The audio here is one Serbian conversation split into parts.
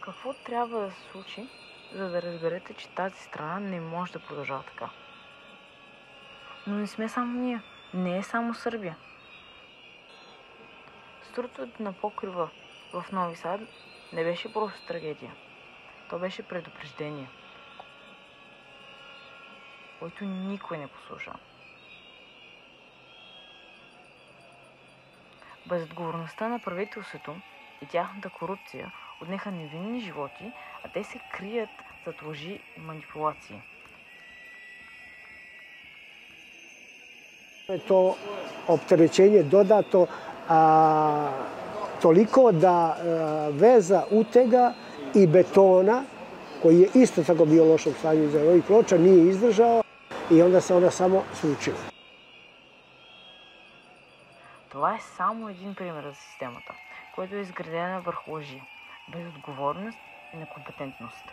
Какво трябва да се случи, за да разберете, че тази страна не може да продължава така? Но не сме само ние. Не е само Сърбия. Срутването на покрива в Нови Сад не беше просто трагедия. То беше предупреждение, който никой не послуша. Безотговорността на правителството и тяхната корупция отнеха невинни животи, а те се крият зад лъжи и манипулации. To opterećenje dodato toliko da veza utega i betona, koji je isto tako bio u lošem stanju iza ovih ploča, nije izdržao i onda se ona samo sručila. Това е само един пример за системата, която е изградена върху лъжи, безотговорност и некомпетентност.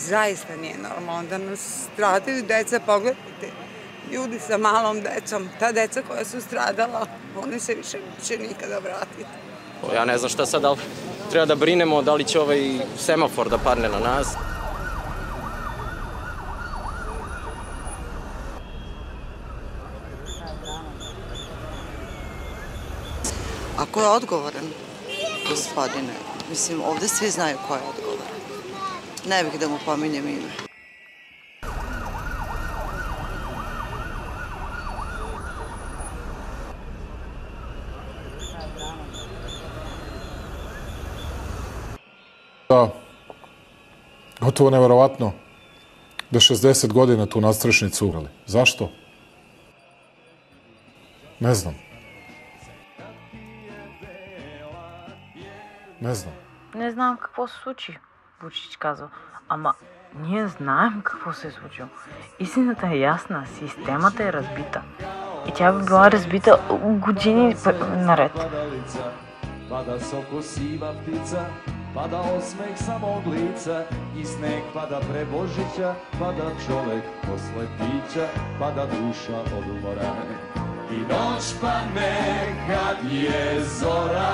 Zaista nije normalno da nas stradaju deca, pogledajte, ljudi sa malom decom, ta deca koja su stradala, one se više neće nikada vratiti. Ja ne znam šta sad, da li treba da brinemo, da li će ovaj semafor da padne na nas. A ko je odgovoran, gospodine? Mislim, ovde svi znaju ko je odgovoran. Ne bih da mu pominjem ime. Da, gotovo neverovatno da 60 godina tu nadstrešnicu ugrali. Zašto? Ne znam. Не знам. Не знам какво се случи, Вучич казва. Ама ние знаем какво се е случило. Истината е ясна, системата е разбита. И тя би била разбита години наред. Pada soko siva ptica, pada osmeh samog lica, i sneg pada pre Božića, pada čovek posle pića, pada duša od umora. I noć padne kad je zora,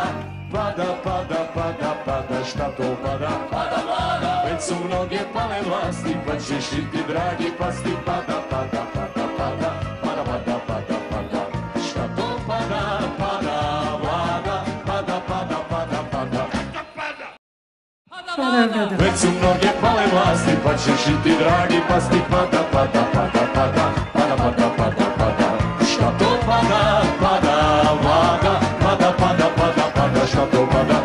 pada, pada, pada, pada, šta to pada? Pada vlada! Već su mnoge pale vlasti, pa ćeš i ti dragi pasti, pada, pada, pada, pada, pada, pada, pada, pada, šta to pada? Pada vlada, pada, pada, pada, pada, pada. Već su mnoge pale vlasti, pa ćeš i ti dragi pasti, pada, pada, pada, pada, pada, pada, pada, pada, šta to pada? Pada vlada, pada, pada, pada, pada, šta to pada?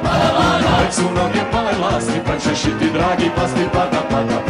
Već su mnoge pale vlasti, pa ćeš i ti dragi pasti, pada, pada, pada.